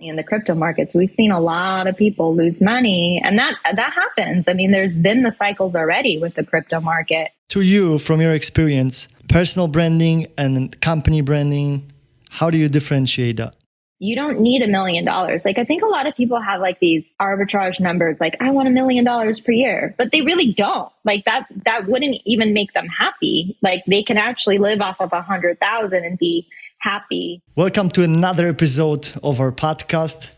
In the crypto markets, we've seen a lot of people lose money, and that happens. I mean, there's been the cycles already with the crypto market. To you, from your experience, personal branding and company branding, how do you differentiate that? You don't need $1 million. Like, I think a lot of people have like these arbitrage numbers, like I want $1 million per year, but they really don't. Like that wouldn't even make them happy. Like they can actually live off of 100,000 and be happy. Welcome to another episode of our podcast,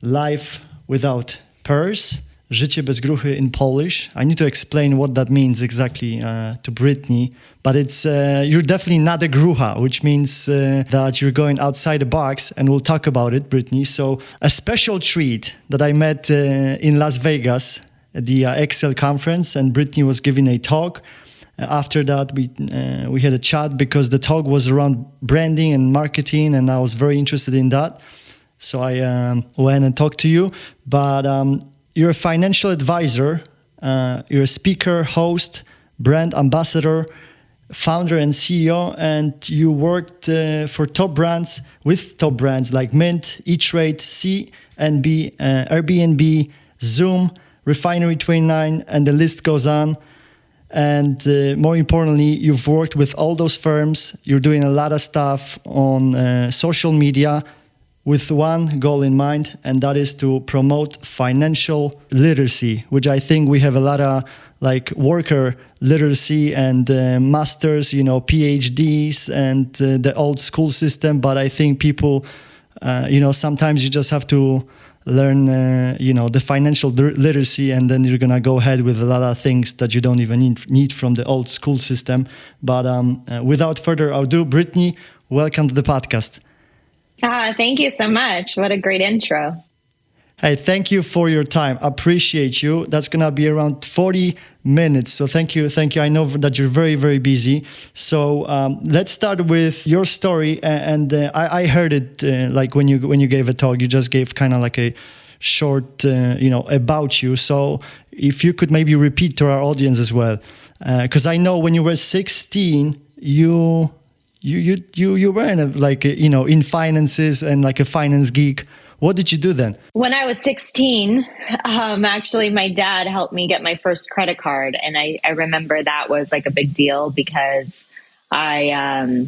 Life Without Purse, Życie bez gruchy in Polish. I need to explain what that means exactly to Brittney, but it's you're definitely not a grucha, which means that you're going outside the box, and we'll talk about it, Brittney. So a special treat that I met in Las Vegas at the Excel conference, and Brittney was giving a talk. After that, we had a chat because the talk was around branding and marketing, and I was very interested in that. So I went and talked to you. But you're a financial advisor, you're a speaker, host, brand ambassador, founder and CEO, and you worked for top brands like Mint, ETrade, CNBC, AirBnB, Zoom, Refinery29, and the list goes on. And more importantly, you've worked with all those firms. You're doing a lot of stuff on social media with one goal in mind, and that is to promote financial literacy, which I think we have a lot of like worker literacy and masters, PhDs and the old school system. But I think people, sometimes you just have to learn, the financial literacy, and then you're going to go ahead with a lot of things that you don't even need from the old school system. But without further ado, Brittney, welcome to the podcast. Thank you so much. What a great intro. Hey, thank you for your time. Appreciate you. That's going to be around 40 minutes. So thank you. I know that you're very, very busy. So let's start with your story. And I heard it like when you gave a talk, you just gave kind of like a short, about you. So if you could maybe repeat to our audience as well, because I know when you were 16, you were in finances and like a finance geek. What did you do then? When I was 16, actually, my dad helped me get my first credit card. And I remember that was like a big deal because I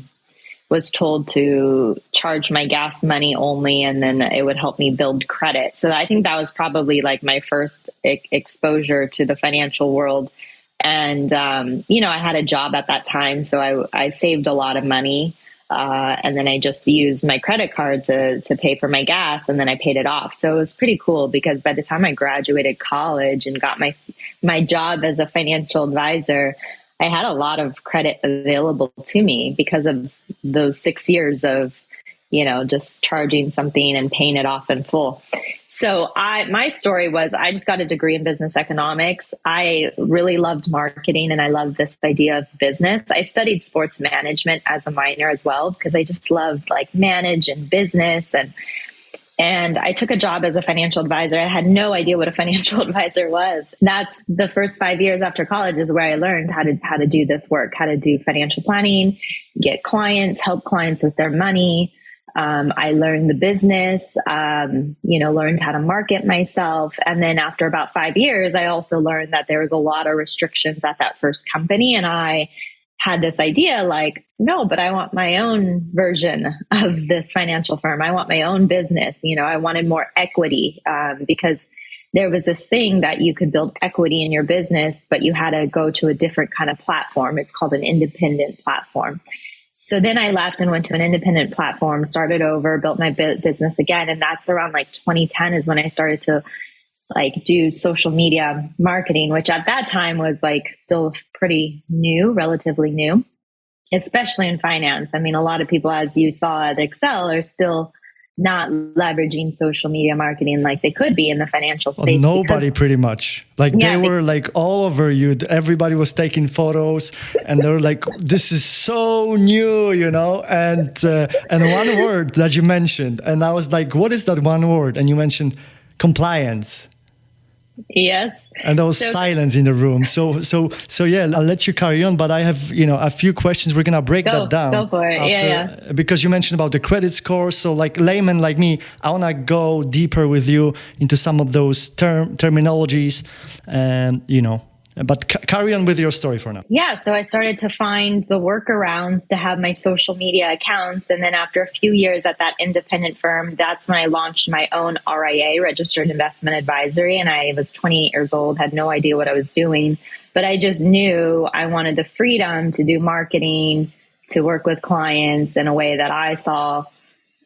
was told to charge my gas money only, and then it would help me build credit. So I think that was probably like my first exposure to the financial world. And, I had a job at that time, so I saved a lot of money. And then I just used my credit card to pay for my gas, and then I paid it off. So it was pretty cool because by the time I graduated college and got my job as a financial advisor, I had a lot of credit available to me because of those 6 years of, just charging something and paying it off in full. So my story was I just got a degree in business economics. I really loved marketing and I loved this idea of business. I studied sports management as a minor as well because I just loved like manage and business. And I took a job as a financial advisor. I had no idea what a financial advisor was. That's the first 5 years after college is where I learned how to do this work, how to do financial planning, get clients, help clients with their money. I learned the business, learned how to market myself. And then after about 5 years, I also learned that there was a lot of restrictions at that first company. And I had this idea like, no, but I want my own version of this financial firm. I want my own business. I wanted more equity because there was this thing that you could build equity in your business, but you had to go to a different kind of platform. It's called an independent platform. So then I left and went to an independent platform, started over, built my business again. And that's around like 2010 is when I started to like do social media marketing, which at that time was like still pretty new, relatively new, especially in finance. I mean, a lot of people, as you saw at Excel, are still not leveraging social media marketing like they could be in the financial space. Nobody pretty much. Like they were like all over you. Everybody was taking photos and they were like, this is so new, and one word that you mentioned. And I was like, what is that one word? And you mentioned compliance. Yes. And there was silence in the room. So yeah, I'll let you carry on. But I have, a few questions. We're gonna break that down. Go for it. After, because you mentioned about the credit score. So like layman like me, I wanna go deeper with you into some of those terminologies, and But carry on with your story for now. Yeah, so I started to find the workarounds to have my social media accounts. And then after a few years at that independent firm, that's when I launched my own RIA, Registered Investment Advisory. And I was 28 years old, had no idea what I was doing. But I just knew I wanted the freedom to do marketing, to work with clients in a way that I saw,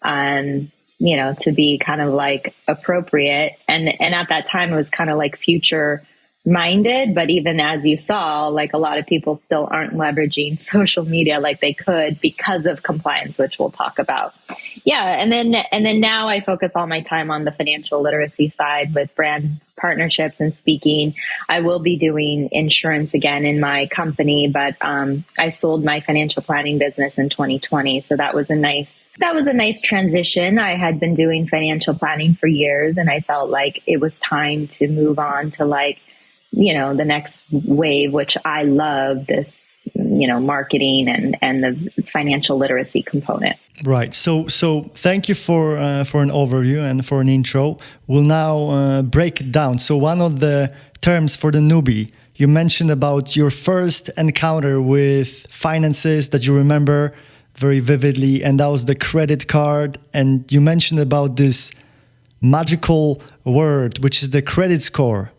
to be kind of like appropriate. And at that time, it was kind of like future minded, but even as you saw, like a lot of people still aren't leveraging social media like they could because of compliance, which we'll talk about. Yeah, and then now I focus all my time on the financial literacy side with brand partnerships and speaking. I will be doing insurance again in my company, but I sold my financial planning business in 2020, so that was a nice transition. I had been doing financial planning for years, and I felt like it was time to move on to the next wave, which I love, this, marketing and the financial literacy component. Right. So thank you for an overview and for an intro. We'll now break it down. So one of the terms for the newbie, you mentioned about your first encounter with finances that you remember very vividly, and that was the credit card. And you mentioned about this magical word, which is the credit score.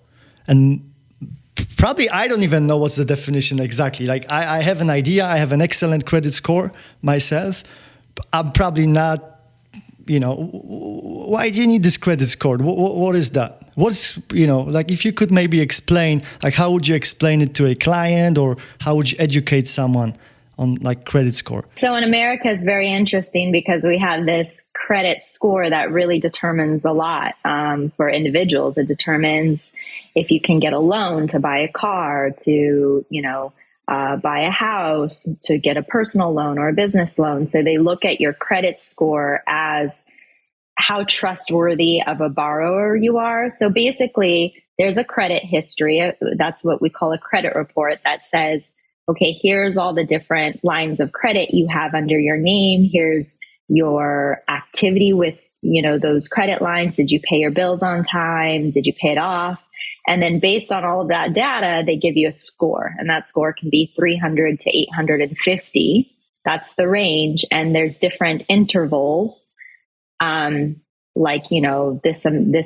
And probably I don't even know what's the definition exactly. Like I have an idea. I have an excellent credit score myself. I'm probably not, why do you need this credit score? What is that? What's, like if you could maybe explain, like how would you explain it to a client, or how would you educate someone on like credit score? So in America, it's very interesting because we have this credit score that really determines a lot for individuals. It determines if you can get a loan to buy a car, to, buy a house, to get a personal loan or a business loan. So they look at your credit score as how trustworthy of a borrower you are. So basically, there's a credit history. That's what we call a credit report that says, okay, here's all the different lines of credit you have under your name. Here's your activity with, those credit lines. Did you pay your bills on time? Did you pay it off? And then based on all of that data, they give you a score. And that score can be 300 to 850. That's the range. And there's different intervals. This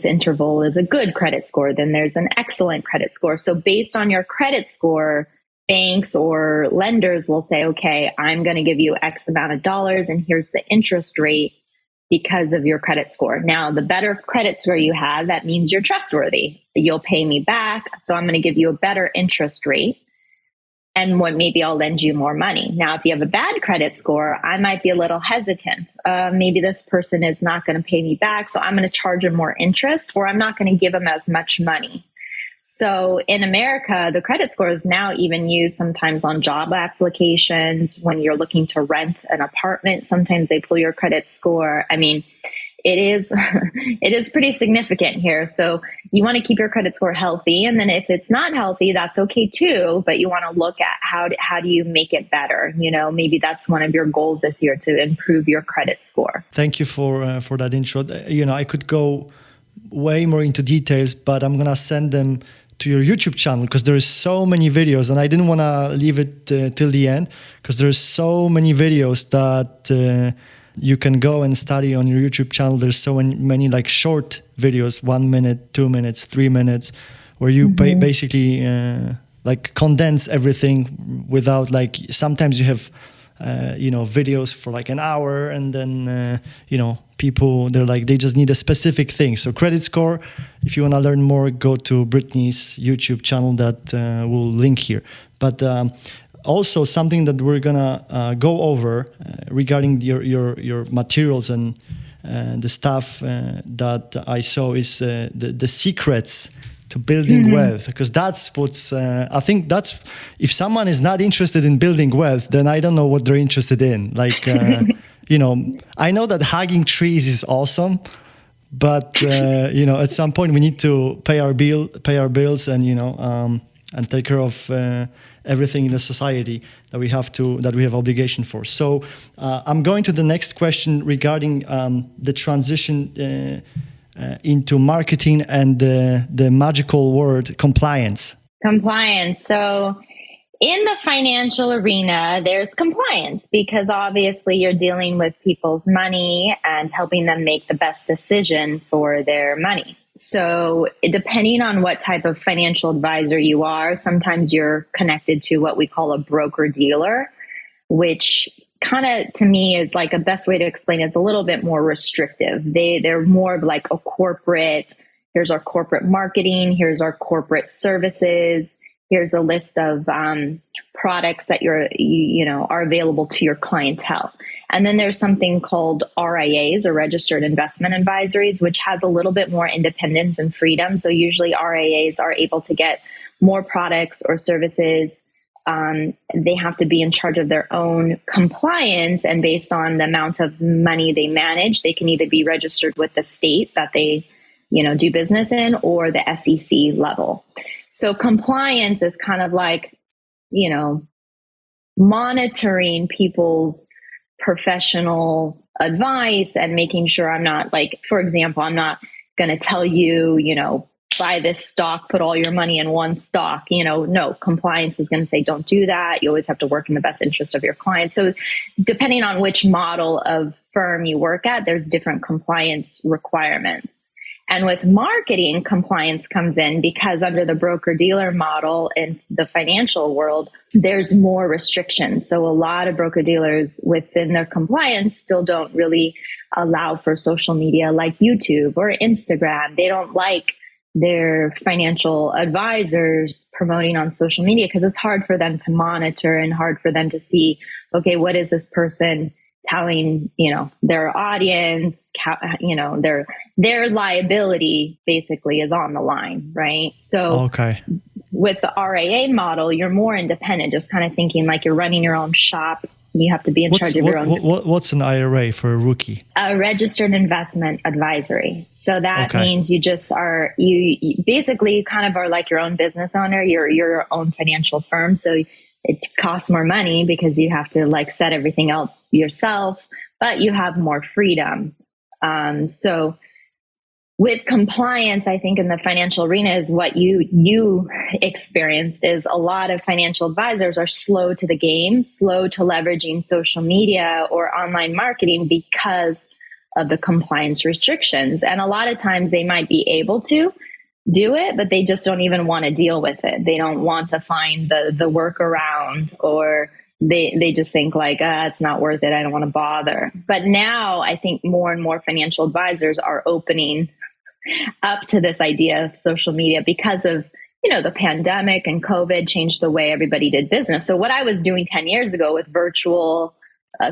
interval is a good credit score. Then there's an excellent credit score. So based on your credit score, banks or lenders will say, okay, I'm going to give you X amount of dollars, and here's the interest rate because of your credit score. Now, the better credit score you have, that means you're trustworthy. You'll pay me back, so I'm going to give you a better interest rate, and maybe I'll lend you more money. Now, if you have a bad credit score, I might be a little hesitant. Maybe this person is not going to pay me back, so I'm going to charge them more interest, or I'm not going to give them as much money. So in America, the credit score is now even used sometimes on job applications. When you're looking to rent an apartment, sometimes they pull your credit score. I mean, it is pretty significant here. So you want to keep your credit score healthy. And then if it's not healthy, that's okay too. But you want to look at how do you make it better? Maybe that's one of your goals this year, to improve your credit score. Thank you for that intro. I could go way more into details, but I'm gonna send them to your YouTube channel because there's so many videos, and I didn't want to leave it till the end because there's so many videos that you can go and study on your YouTube channel. There's so many like short videos, 1 minute, 2 minutes, 3 minutes, where you basically like condense everything without sometimes you have videos for like an hour, and then people, they just need a specific thing. So credit score, if you want to learn more, go to Brittney's YouTube channel that we'll link here. But also something that we're gonna go over regarding your materials and the stuff that I saw is the secrets to building wealth, because that's what's I think that's, if someone is not interested in building wealth, then I don't know what they're interested in. I know that hugging trees is awesome, but at some point we need to pay our bills, and and take care of everything in the society that we have obligation for. So I'm going to the next question regarding the transition into marketing and the magical word compliance. Compliance. So in the financial arena, there's compliance because obviously you're dealing with people's money and helping them make the best decision for their money. So depending on what type of financial advisor you are, sometimes you're connected to what we call a broker-dealer, which kind of, to me, is like a best way to explain it. It's a little bit more restrictive. They're more of like a corporate. Here's our corporate marketing. Here's our corporate services. Here's a list of products that are available to your clientele. And then there's something called RIAs, or registered investment advisories, which has a little bit more independence and freedom. So usually RIAs are able to get more products or services. They have to be in charge of their own compliance, and based on the amount of money they manage, they can either be registered with the state that they do business in, or the SEC level. So compliance is kind of like, monitoring people's professional advice and making sure I'm not, like, for example, I'm not going to tell you, buy this stock, put all your money in one stock. No, compliance is going to say, don't do that. You always have to work in the best interest of your client. So depending on which model of firm you work at, there's different compliance requirements. And with marketing, compliance comes in because under the broker-dealer model in the financial world, there's more restrictions. So a lot of broker-dealers within their compliance still don't really allow for social media like YouTube or Instagram. They don't like their financial advisors promoting on social media because it's hard for them to monitor and hard for them to see, okay, what is this person telling, their audience, their liability basically is on the line, right? So okay. With the RIA model, you're more independent, just kind of thinking like you're running your own shop. You have to be in charge of your own. What's an IRA for a rookie? A registered investment advisory. So that means you just are, you basically kind of are like your own business owner. You're your own financial firm. So it costs more money because you have to like set everything up yourself, but you have more freedom. So with compliance, I think in the financial arena is what you experienced is a lot of financial advisors are slow to the game, slow to leveraging social media or online marketing because of the compliance restrictions. And a lot of times they might be able to do it, but they just don't even want to deal with it. They don't want to find the workaround, or they just think like, it's not worth it. I don't want to bother. But now I think more and more financial advisors are opening up to this idea of social media because of, the pandemic and COVID changed the way everybody did business. So what I was doing 10 years ago with virtual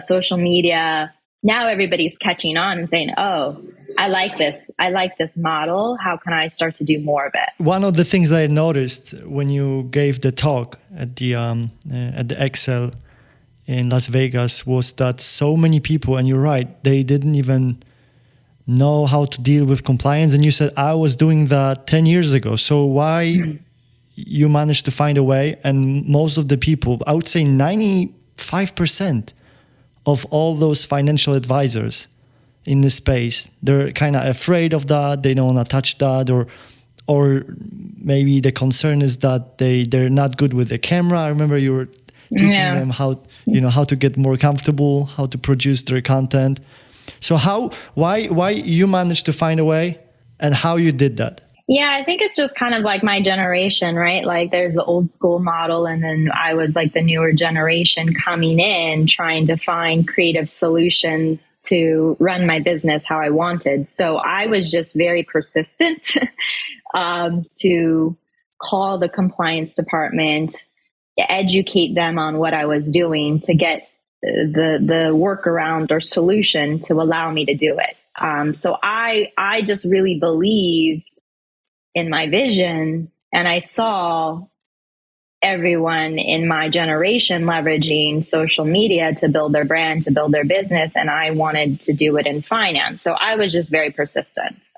social media, now everybody's catching on and saying, oh, I like this model. How can I start to do more of it? One of the things that I noticed when you gave the talk at the Excel in Las Vegas was that so many people, and you're right, they didn't even know how to deal with compliance. And you said, I was doing that 10 years ago. So why you managed to find a way? And most of the people, I would say 95% of all those financial advisors in this space, they're kind of afraid of that. They don't want to touch that, or maybe the concern is that they're not good with the camera. I remember you were teaching them how to get more comfortable, how to produce their content. So why you managed to find a way, and how you did that? Yeah, I think it's just kind of like my generation, right? Like there's the old school model, and then I was like the newer generation coming in, trying to find creative solutions to run my business how I wanted. So I was just very persistent to call the compliance department, educate them on what I was doing to get the workaround or solution to allow me to do it. So I just really believed in my vision, and I saw everyone in my generation leveraging social media to build their brand, to build their business. And I wanted to do it in finance. So I was just very persistent,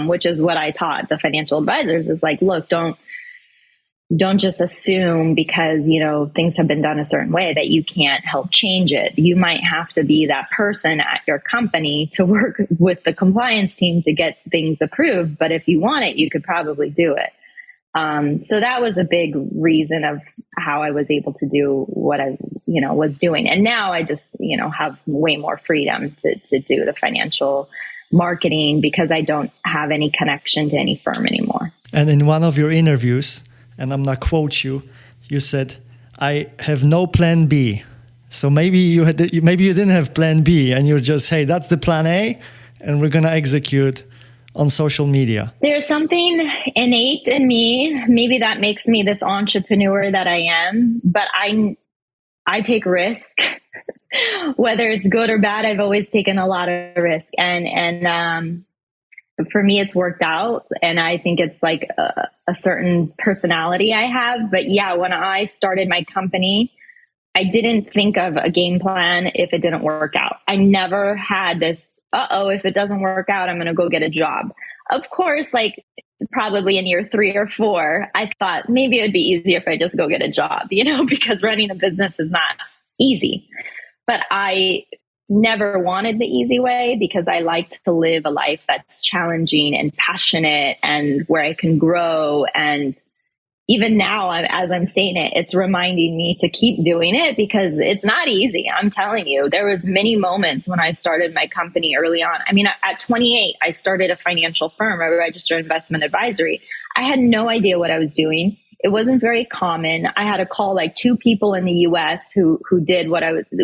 which is what I taught the financial advisors is like, look, don't just assume because, things have been done a certain way that you can't help change it. You might have to be that person at your company to work with the compliance team to get things approved. But if you want it, you could probably do it. So that was a big reason of how I was able to do what I, was doing. And now I just, have way more freedom to do the financial marketing because I don't have any connection to any firm anymore. And in one of your interviews, and I'm not quote you, you said, "I have no plan B." So maybe you didn't have plan B, and you're just, hey, that's the plan A, and we're gonna execute on social media. There's something innate in me. Maybe that makes me this entrepreneur that I am. But I take risk, whether it's good or bad. I've always taken a lot of risk, and for me, it's worked out. And I think it's like a certain personality I have. But yeah, when I started my company, I didn't think of a game plan if it didn't work out. I never had this, if it doesn't work out, I'm going to go get a job. Of course, like probably in year 3 or 4, I thought maybe it'd be easier if I just go get a job, because running a business is not easy. But I never wanted the easy way because I liked to live a life that's challenging and passionate and where I can grow. And even now, as I'm saying it, it's reminding me to keep doing it because it's not easy. I'm telling you, there was many moments when I started my company early on. I mean, at 28, I started a financial firm, a registered investment advisory. I had no idea what I was doing. It wasn't very common. I had to call like 2 people in the US who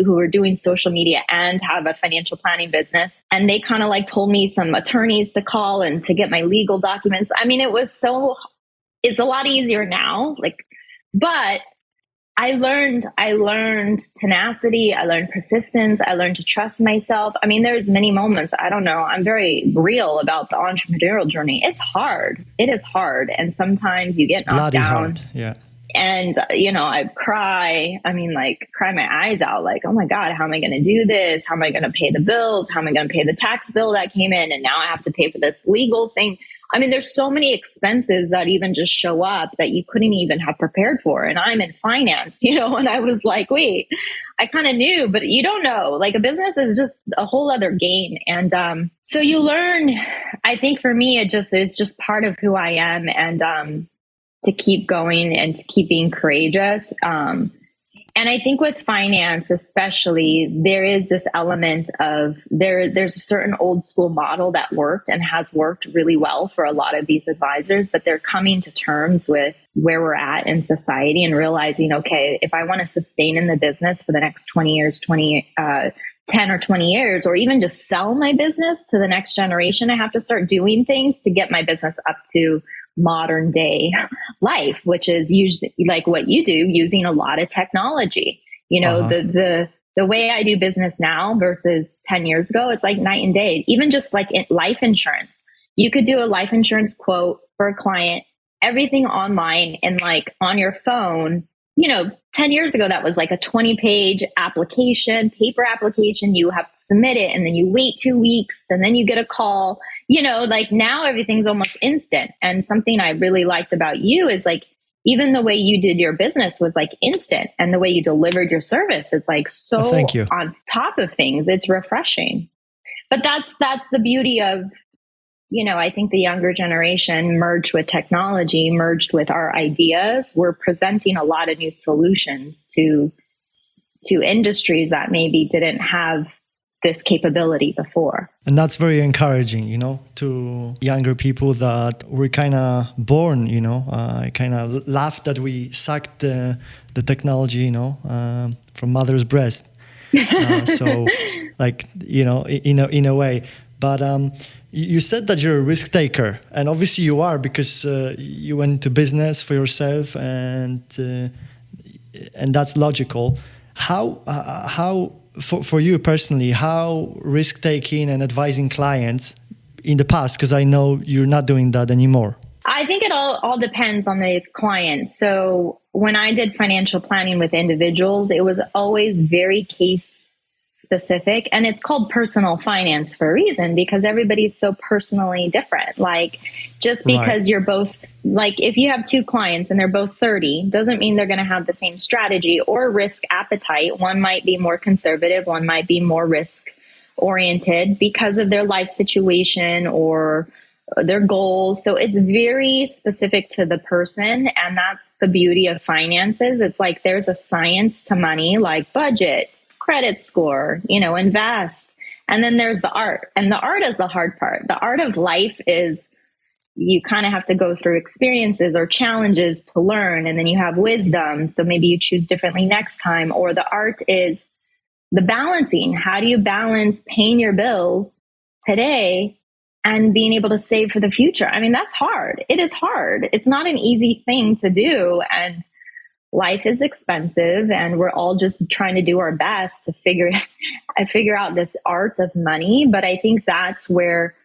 were doing social media and have a financial planning business. And they kind of like told me some attorneys to call and to get my legal documents. I mean, it's a lot easier now, but I learned tenacity. I learned persistence. I learned to trust myself. I mean, there's many moments, I don't know, I'm very real about the entrepreneurial journey. It's hard. It is hard. And sometimes you get knocked down. Hard. Yeah. And, I cry. I mean, cry my eyes out. Like, oh my God, how am I going to do this? How am I going to pay the bills? How am I going to pay the tax bill that came in? And now I have to pay for this legal thing. I mean, there's so many expenses that even just show up that you couldn't even have prepared for. And I'm in finance, and I was like, wait, I kind of knew, but you don't know. Like a business is just a whole other game. And so you learn, I think for me, it's just part of who I am and to keep going and to keep being courageous. And I think with finance, especially, there is this element of there's a certain old school model that worked and has worked really well for a lot of these advisors, but they're coming to terms with where we're at in society and realizing, okay, if I want to sustain in the business for the next 20 years, 10 or 20 years, or even just sell my business to the next generation, I have to start doing things to get my business up to modern day life, which is usually like what you do, using a lot of technology. The way I do business now versus 10 years ago, it's like night and day. Even just like life insurance, you could do a life insurance quote for a client, everything online and like on your phone. 10 years ago, that was like a 20-page application, paper application. You have to submit it and then you wait 2 weeks and then you get a call. Like now everything's almost instant. And something I really liked about you is like, even the way you did your business was like instant, and the way you delivered your service, it's like so thank you. On top of things. It's refreshing. But that's the beauty of, I think the younger generation merged with technology, merged with our ideas. We're presenting a lot of new solutions to industries that maybe didn't have this capability before. And that's very encouraging, to younger people that were kind of born, I kind of laughed that we sucked the technology, from mother's breast. So like, in a way. But you said that you're a risk taker, and obviously you are, because you went into business for yourself, and that's logical. How for you personally, how risk taking and advising clients in the past? Because I know you're not doing that anymore. I think it all depends on the client. So when I did financial planning with individuals, it was always very case specific. And it's called personal finance for a reason, because everybody's so personally different. Like, just because you're both, like, if you have two clients and they're both 30, doesn't mean they're going to have the same strategy or risk appetite. One might be more conservative, one might be more risk oriented because of their life situation or their goals. So it's very specific to the person. And that's the beauty of finances. It's like there's a science to money, like budget, credit score, invest. And then there's the art. And the art is the hard part. The art of life is you kind of have to go through experiences or challenges to learn. And then you have wisdom. So maybe you choose differently next time. Or the art is the balancing. How do you balance paying your bills today and being able to save for the future? I mean, that's hard. It is hard. It's not an easy thing to do. And life is expensive, and we're all just trying to do our best to figure out this art of money. But I think that's where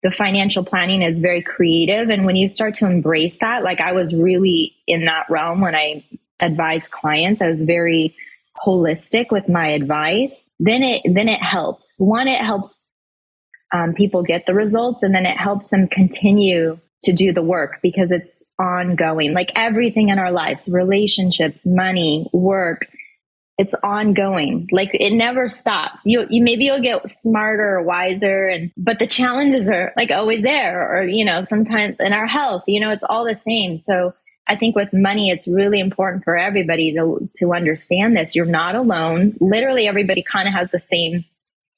the financial planning is very creative. And when you start to embrace that, like I was really in that realm when I advise clients, I was very holistic with my advice. Then it helps. One, it helps people get the results, and then it helps them continue to do the work because it's ongoing. Like everything in our lives, relationships, money, work, it's ongoing. Like it never stops. You maybe you'll get smarter or wiser, but the challenges are like always there. Or sometimes in our health, it's all the same. So I think with money, it's really important for everybody to understand this. You're not alone. Literally, everybody kind of has the same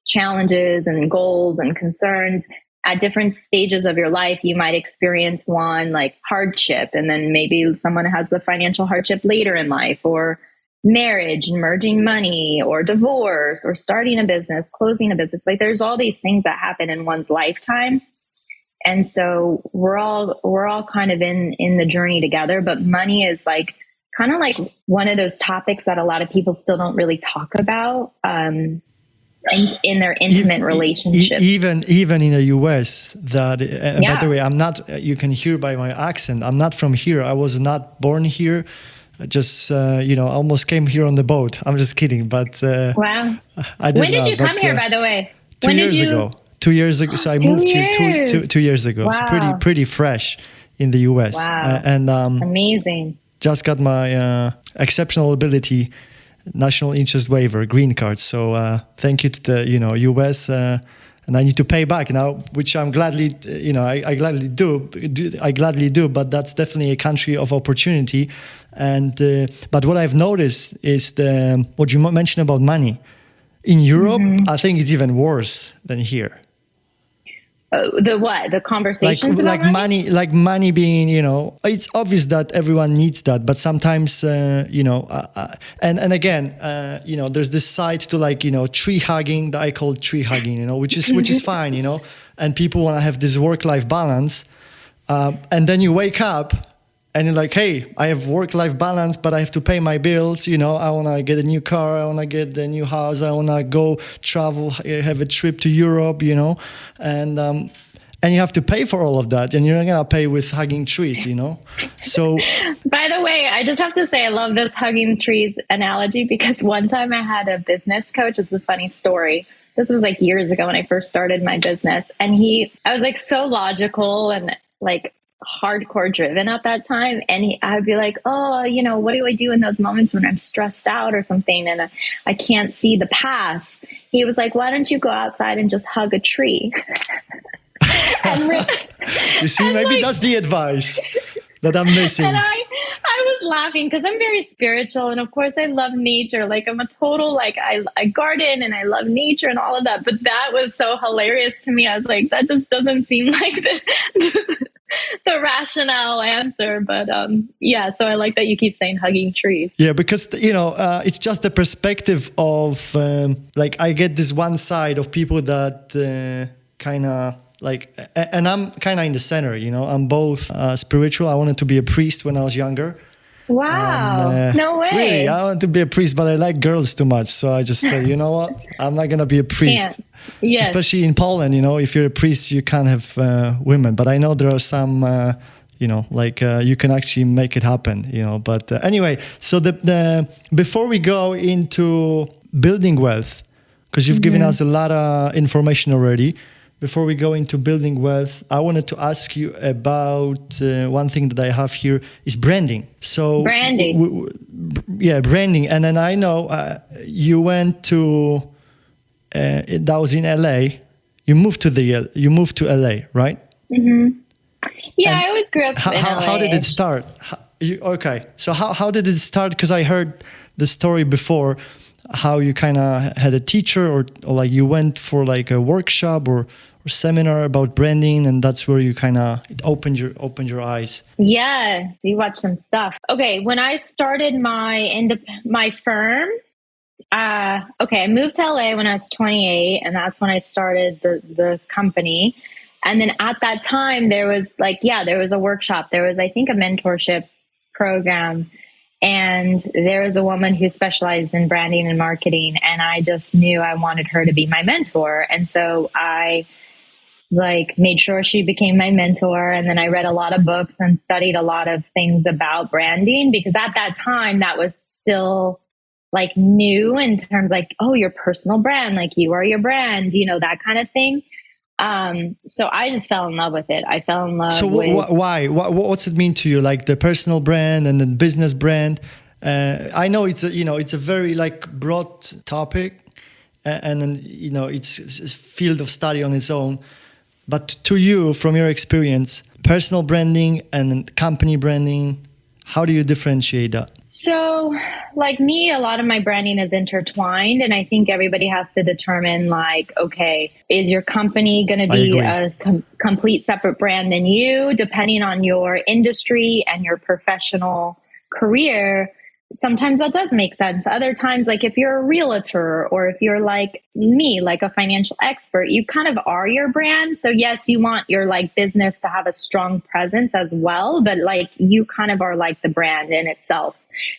challenges and goals and concerns. At different stages of your life, you might experience one like hardship, and then maybe someone has the financial hardship later in life, or marriage and merging money, or divorce, or starting a business, closing a business. Like there's all these things that happen in one's lifetime. And so we're all kind of in the journey together, but money is like kind of like one of those topics that a lot of people still don't really talk about. In their intimate relationships, even in the US. That by the way, I'm not. You can hear by my accent, I'm not from here. I was not born here. I just I almost came here on the boat. I'm just kidding, but wow. When did you come here, by the way? 2 years ago. 2 years ago. So I moved here 2 years ago. Wow. It's pretty fresh in the US. Wow. And amazing. Just got my exceptional ability national interest waiver, green card. So thank you to the US, and I need to pay back now, which I'm gladly I gladly do. But that's definitely a country of opportunity. And but what I've noticed is what you mentioned about money in Europe. I think it's even worse than here. The conversations like money? Like money being, it's obvious that everyone needs that, but sometimes, and again, there's this side to like, tree hugging that I call tree hugging, which is fine, and people want to have this work-life balance. And then you wake up and you're like, hey, I have work-life balance, but I have to pay my bills. I want to get a new car. I want to get a new house. I want to go travel, have a trip to Europe, and you have to pay for all of that. And you're not going to pay with hugging trees, So, by the way, I just have to say, I love this hugging trees analogy, because one time I had a business coach. It's a funny story. This was like years ago when I first started my business. And I was like so logical and like hardcore driven at that time. And I'd be like, oh, what do I do in those moments when I'm stressed out or something and I can't see the path? He was like, why don't you go outside and just hug a tree? You see, maybe that's the advice that I'm missing. And I was laughing because I'm very spiritual. And of course I love nature. Like I'm a total, like I garden and I love nature and all of that. But that was so hilarious to me. I was like, that just doesn't seem like the rationale answer. But so I like that you keep saying hugging trees. Yeah, because, it's just the perspective of like I get this one side of people that kind of like, and I'm kind of in the center, I'm both spiritual. I wanted to be a priest when I was younger. Wow. No way. Really, I want to be a priest, but I like girls too much. So I just say, you know what? I'm not going to be a priest. Yes. Especially in Poland, if you're a priest, you can't have women. But I know there are some, like you can actually make it happen, But anyway, so the before we go into building wealth, because you've given us a lot of information already, before we go into building wealth, I wanted to ask you about one thing that I have here is branding. So branding. Branding. And then I know you went to, that was in LA. You moved to LA, right? Mm-hmm. Yeah, and I always grew up in LA. How did it start? So how did it start? Because I heard the story before, how you kind of had a teacher or like you went for like a workshop or seminar about branding, and that's where you kind of opened your eyes. Yeah, you watched some stuff. Okay, when I started my firm, I moved to LA when I was 28, and that's when I started the company. And then at that time, there was a workshop. There was, I think, a mentorship program. And there was a woman who specialized in branding and marketing. And I just knew I wanted her to be my mentor. And so I made sure she became my mentor. And then I read a lot of books and studied a lot of things about branding, because at that time that was still new in terms your personal brand, you are your brand, that kind of thing. So I just fell in love with it. I fell in love. So why? What's it mean to you? Like the personal brand and the business brand? I know it's a very broad topic, and then it's a field of study on its own. But to you, from your experience, personal branding and company branding, how do you differentiate that? So, like me, a lot of my branding is intertwined, and I think everybody has to determine, is your company going to be a complete separate brand than you, depending on your industry and your professional career. Sometimes that does make sense. Other times, if you're a realtor or if you're like me, a financial expert, you kind of are your brand. So yes, you want your business to have a strong presence as well, but you kind of are the brand in itself.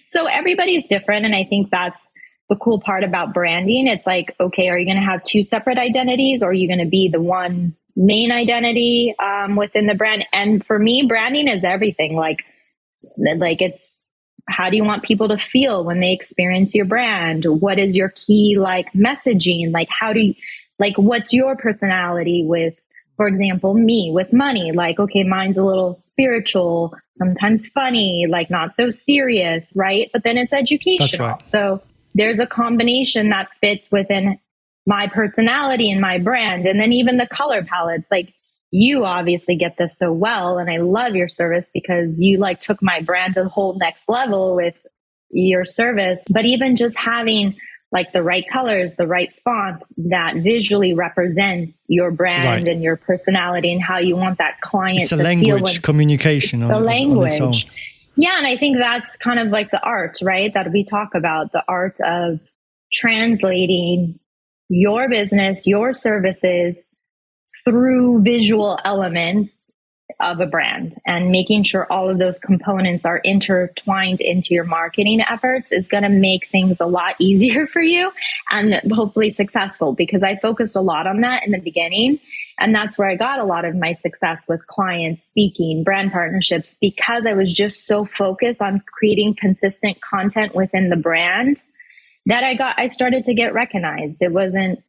So everybody's different. And I think that's the cool part about branding. It's okay, are you going to have two separate identities, or are you going to be the one main identity within the brand? And for me, branding is everything. It's, how do you want people to feel when they experience your brand? What is your key messaging? How do you what's your personality with, for example, me with money? Okay, mine's a little spiritual, sometimes funny, not so serious, right? But then it's educational. Right. So there's a combination that fits within my personality and my brand. And then even the color palettes, you obviously get this so well, and I love your service because you took my brand to the whole next level with your service. But even just having the right colors, the right font that visually represents your brand and your personality and how you want that client to feel. It's a language, communication. The language. Yeah, and I think that's kind of the art, right? That we talk about, the art of translating your business, your services through visual elements of a brand, and making sure all of those components are intertwined into your marketing efforts is going to make things a lot easier for you and hopefully successful, because I focused a lot on that in the beginning. And that's where I got a lot of my success with clients, speaking, brand partnerships, because I was just so focused on creating consistent content within the brand that I started to get recognized. It wasn't,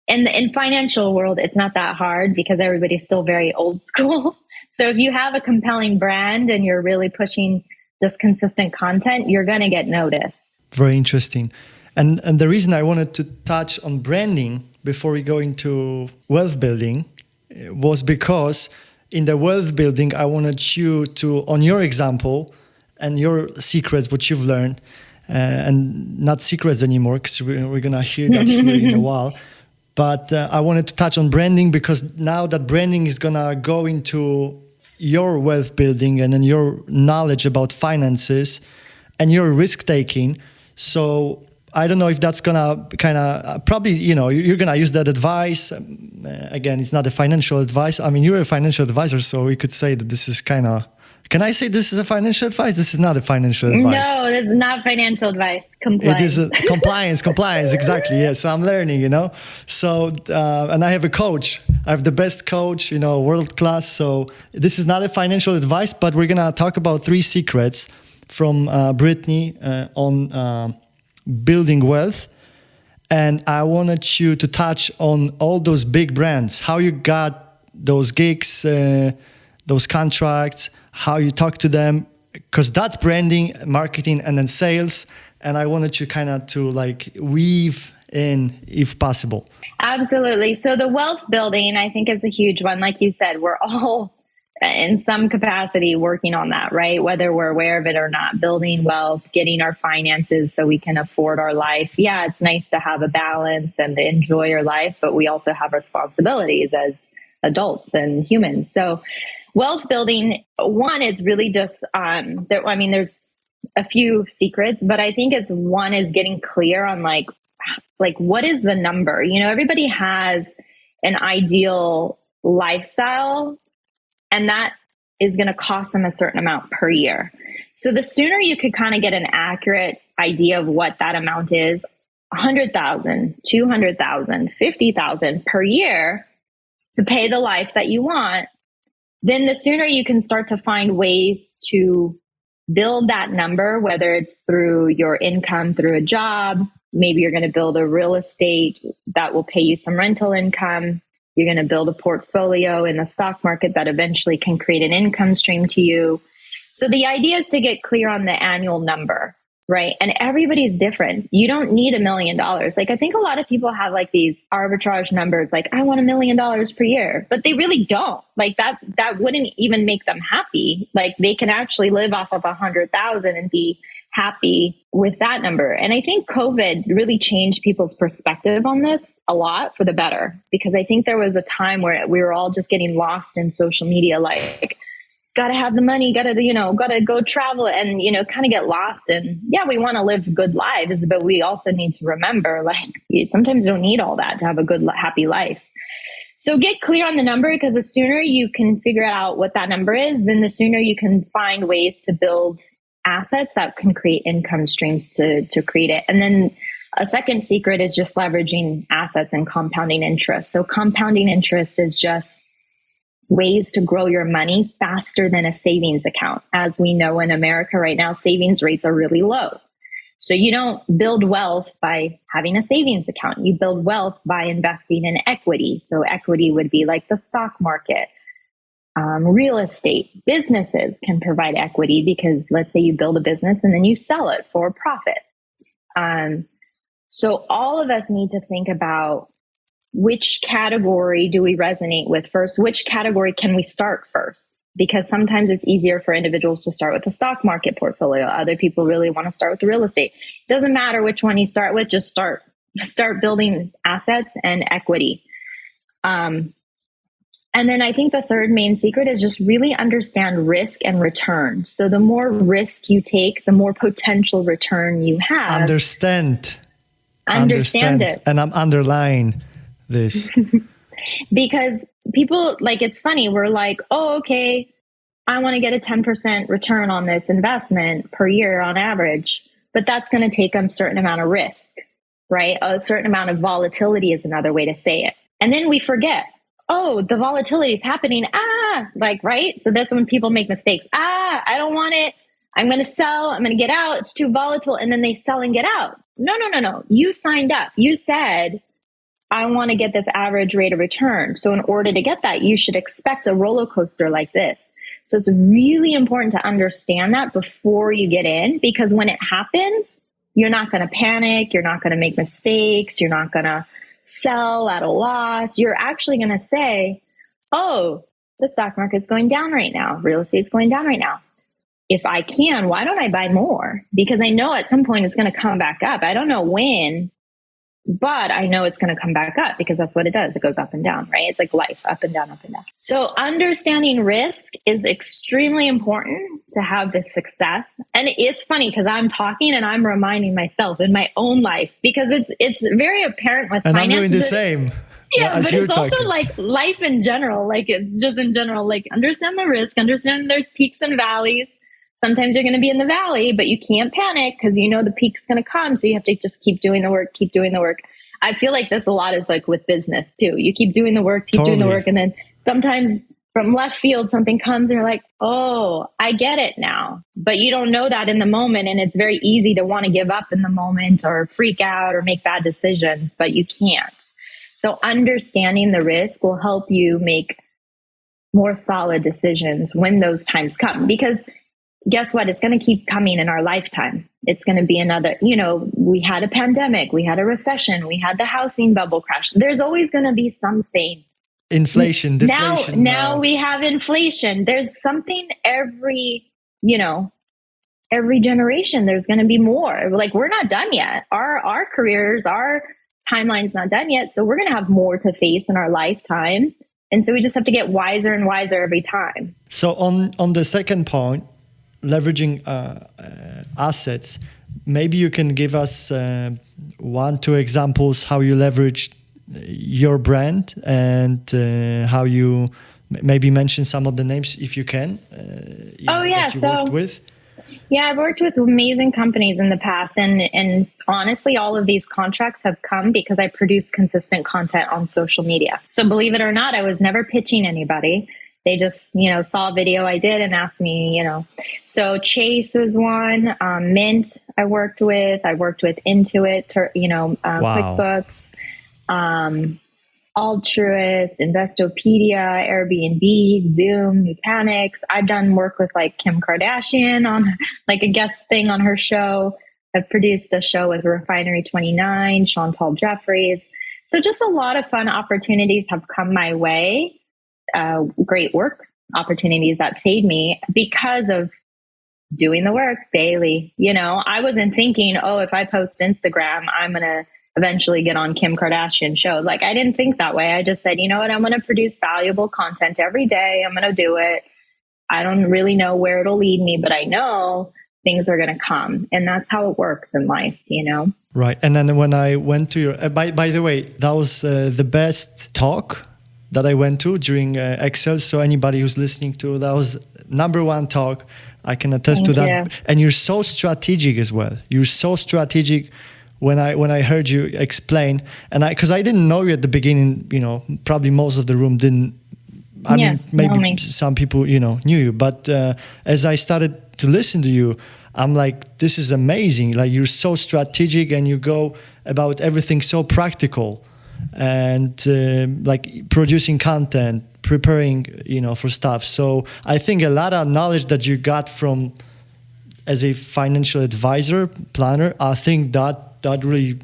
in financial world, it's not that hard because everybody's still very old school. So if you have a compelling brand and you're really pushing just consistent content, you're going to get noticed. Very interesting. And the reason I wanted to touch on branding before we go into wealth building was because in the wealth building, I wanted you to, on your example and your secrets, what you've learned, and not secrets anymore, because we're going to hear that here in a while. But I wanted to touch on branding because now that branding is going to go into your wealth building and then your knowledge about finances and your risk taking. So I don't know if that's going to kind of probably, you're going to use that advice. Again, it's not a financial advice. I mean, you're a financial advisor, so we could say that this is kind of Can I say this is a financial advice? This is not a financial advice. No, this is not financial advice. Compliance. It is compliance, exactly. Yes, so I'm learning, So, and I have a coach. I have the best coach, world class. So this is not a financial advice, but we're going to talk about 3 secrets from Brittney on building wealth. And I wanted you to touch on all those big brands, how you got those gigs, those contracts, how you talk to them, because that's branding, marketing, and then sales. And I wanted you kind of to weave in if possible. Absolutely. So the wealth building, I think, is a huge one. Like you said, we're all in some capacity working on that, right? Whether we're aware of it or not, building wealth, getting our finances so we can afford our life. Yeah, it's nice to have a balance and to enjoy your life, but we also have responsibilities as adults and humans. So wealth building, one, is really just, there's a few secrets, but I think one is getting clear on like what is the number? Everybody has an ideal lifestyle, and that is going to cost them a certain amount per year. So the sooner you could kind of get an accurate idea of what that amount is, 100,000, 200,000, 50,000 per year to pay the life that you want, then the sooner you can start to find ways to build that number, whether it's through your income, through a job. Maybe you're going to build a real estate that will pay you some rental income. You're going to build a portfolio in the stock market that eventually can create an income stream to you. So the idea is to get clear on the annual number, right? And everybody's different. You don't need $1 million. I think a lot of people have these arbitrage numbers, I want $1 million per year, but they really don't. That wouldn't even make them happy. They can actually live off of 100,000 and be happy with that number. And I think COVID really changed people's perspective on this a lot for the better, because I think there was a time where we were all just getting lost in social media, got to have the money, got to go travel and, kind of get lost. And yeah, we want to live good lives, but we also need to remember, you sometimes don't need all that to have a good, happy life. So get clear on the number, because the sooner you can figure out what that number is, then the sooner you can find ways to build assets that can create income streams to create it. And then a second secret is just leveraging assets and compounding interest. So compounding interest is just ways to grow your money faster than a savings account. As we know, in America right now, savings rates are really low. So you don't build wealth by having a savings account. You build wealth by investing in equity. So equity would be like the stock market, real estate. Businesses can provide equity because let's say you build a business and then you sell it for a profit. So all of us need to think about, which category do we resonate with first? Which category can we start first? Because sometimes it's easier for individuals to start with the stock market portfolio. Other people really want to start with the real estate. It doesn't matter which one you start with, just start building assets and equity. And then I think the third main secret is just really understand risk and return. So the more risk you take, the more potential return you have. Understand it. And I'm underlying this. Because people, it's funny, we're like, oh, okay, I want to get a 10% return on this investment per year on average, but that's going to take a certain amount of risk, right? A certain amount of volatility is another way to say it. And then we forget, oh, the volatility is happening. Right? So that's when people make mistakes. I don't want it. I'm going to sell. I'm going to get out. It's too volatile. And then they sell and get out. No. You signed up. You said, I want to get this average rate of return. So in order to get that, you should expect a roller coaster like this. So it's really important to understand that before you get in, because when it happens, you're not going to panic. You're not going to make mistakes. You're not going to sell at a loss. You're actually going to say, oh, the stock market's going down right now. Real estate's going down right now. If I can, why don't I buy more? Because I know at some point it's going to come back up. I don't know when, but I know it's going to come back up because that's what it does. It goes up and down, right? It's like life, up and down, up and down. So understanding risk is extremely important to have this success. And it's funny because I'm talking and I'm reminding myself in my own life, because it's very apparent with and finances. I'm doing the same. Yeah, as but you're it's also talking. like life in general. Like it's just in general, like understand the risk, understand there's peaks and valleys. Sometimes you're going to be in the valley, but you can't panic because you know the peak's going to come. So you have to just keep doing the work, keep doing the work. I feel like this a lot is like with business too. You keep doing the work, keep doing the work. And then sometimes from left field, something comes and you're like, oh, I get it now. But you don't know that in the moment. And it's very easy to want to give up in the moment or freak out or make bad decisions, but you can't. So understanding the risk will help you make more solid decisions when those times come. Because guess what? It's going to keep coming in our lifetime. It's going to be another, we had a pandemic, we had a recession, we had the housing bubble crash. There's always going to be something. Inflation, deflation. Now we have inflation. There's something every generation. There's going to be more. Like we're not done yet. Our careers, our timeline's not done yet. So we're going to have more to face in our lifetime. And so we just have to get wiser and wiser every time. So on the second point, leveraging assets, maybe you can give us 1-2 examples how you leverage your brand and how you maybe mention some of the names if you can. That you worked with. Yeah, I've worked with amazing companies in the past, and honestly, all of these contracts have come because I produce consistent content on social media. So believe it or not, I was never pitching anybody. They just, saw a video I did and asked me, So Chase was one. Mint I worked with Intuit, QuickBooks, Altruist, Investopedia, Airbnb, Zoom, Nutanix. I've done work with like Kim Kardashian on like a guest thing on her show. I've produced a show with Refinery 29, Chantal Jeffries. So just a lot of fun opportunities have come my way. Great work opportunities that paid me because of doing the work daily. I wasn't thinking, if I post Instagram, I'm going to eventually get on Kim Kardashian show. Like I didn't think that way. I just said, you know what? I'm going to produce valuable content every day. I'm going to do it. I don't really know where it'll lead me, but I know things are going to come. And that's how it works in life, Right. And then when I went to your, by the way, that was the best talk that I went to during Excel. So anybody who's listening to, that was #1 talk. I can attest to that. You. And you're so strategic as well. You're so strategic. When I heard you explain, and because I didn't know you at the beginning, probably most of the room didn't. I mean, maybe some people, knew you, but as I started to listen to you, I'm like, this is amazing. Like you're so strategic and you go about everything so practical. And like producing content, preparing, for stuff. So I think a lot of knowledge that you got from as a financial advisor, planner, I think that really,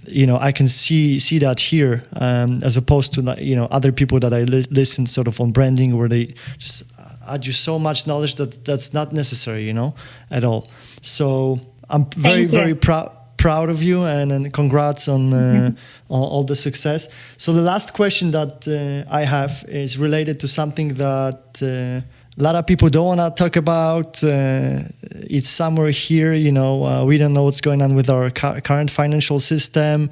I can see that here, as opposed to, other people that I listen sort of on branding where they just add you so much knowledge that's not necessary, at all. So I'm very proud of you and congrats on all the success. So the last question that I have is related to something that a lot of people don't want to talk about. It's somewhere here, we don't know what's going on with our current financial system,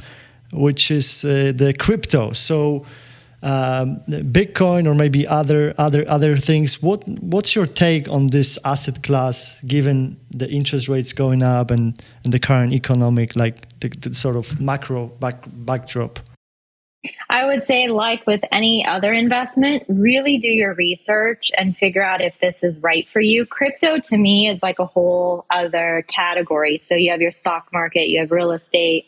which is the crypto. So Bitcoin or maybe other things. What's your take on this asset class, given the interest rates going up and the current economic, like the sort of macro backdrop? I would say, like with any other investment, really do your research and figure out if this is right for you. Crypto to me is like a whole other category. So you have your stock market, you have real estate,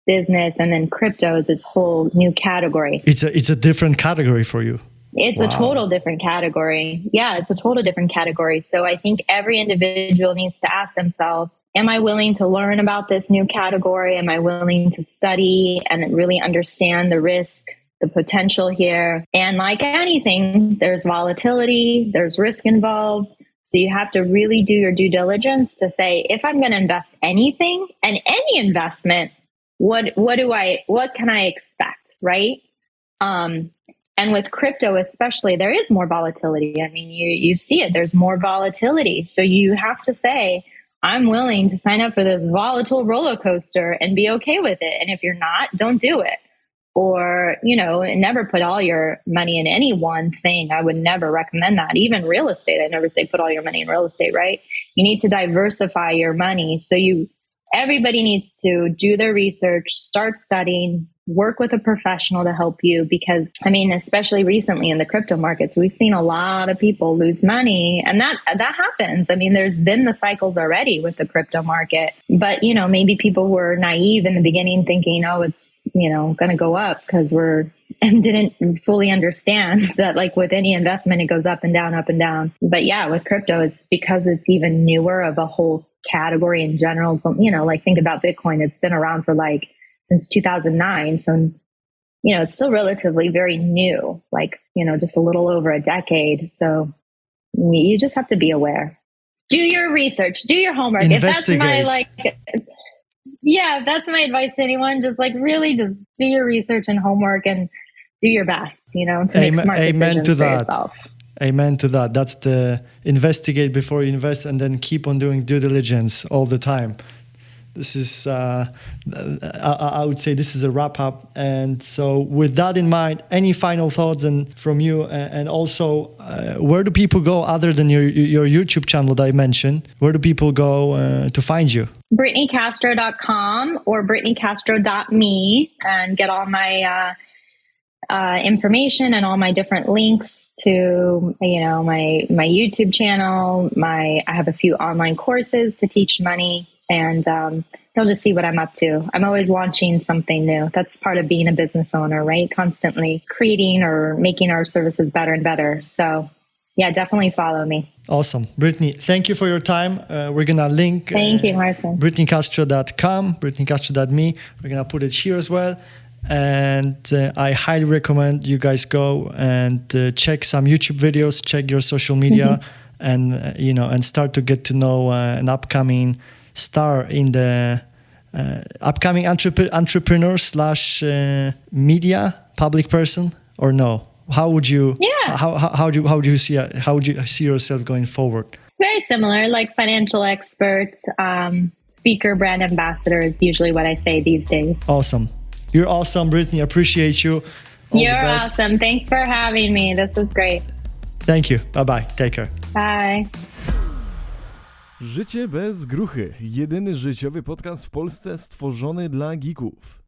business, and then crypto is its whole new category. It's a different category for you. It's a total different category. Yeah, it's a total different category. So I think every individual needs to ask themselves, am I willing to learn about this new category? Am I willing to study and really understand the risk, the potential here? And like anything, there's volatility, there's risk involved. So you have to really do your due diligence to say, if I'm going to invest anything and any investment, what can I expect? Right. And with crypto, especially, there is more volatility. I mean, you see it, there's more volatility. So you have to say, I'm willing to sign up for this volatile roller coaster and be okay with it. And if you're not, don't do it. or, never put all your money in any one thing. I would never recommend that. Even real estate, I never say put all your money in real estate, right? You need to diversify your money. So everybody needs to do their research, start studying, work with a professional to help you, because especially recently in the crypto markets, we've seen a lot of people lose money, and that happens. There's been the cycles already with the crypto market, but maybe people were naive in the beginning thinking, oh, it's going to go up and didn't fully understand that, like with any investment, it goes up and down, up and down. But yeah, with crypto, it's because it's even newer of a whole category in general. So, like think about Bitcoin. It's been around for since 2009. So, it's still relatively very new, just a little over a decade. So you just have to be aware. Do your research, do your homework. Investigate. That's my advice to anyone. Just really just do your research and homework and do your best, to make smart decisions for yourself. Amen to that. That's the investigate before you invest, and then keep on doing due diligence all the time. This is, I would say this is a wrap up. And so with that in mind, any final thoughts from you? And also, where do people go other than your YouTube channel that I mentioned? Where do people go to find you? BrittneyCastro.com or BrittneyCastro.me, and get all my information and all my different links to, my YouTube channel. I have a few online courses to teach money. And you'll just see what I'm up to. I'm always launching something new. That's part of being a business owner, right? Constantly creating or making our services better and better. So yeah, definitely follow me. Awesome. Brittney, thank you for your time. We're going to link Thank you, Marcin. BrittneyCastro.com, BrittneyCastro.me. We're going to put it here as well. And I highly recommend you guys go and check some YouTube videos, check your social media, and start to get to know an upcoming star in the upcoming entrepreneur / media public person, or no? How would you? Yeah. How do you see yourself going forward? Very similar, like financial experts, speaker, brand ambassador is usually what I say these days. Awesome. You're awesome, Brittney. Appreciate you. You're awesome. Thanks for having me. This was great. Thank you. Bye-bye. Take care. Bye. Życie bez gruchy. Jedyny życiowy podcast w Polsce stworzony dla geeków.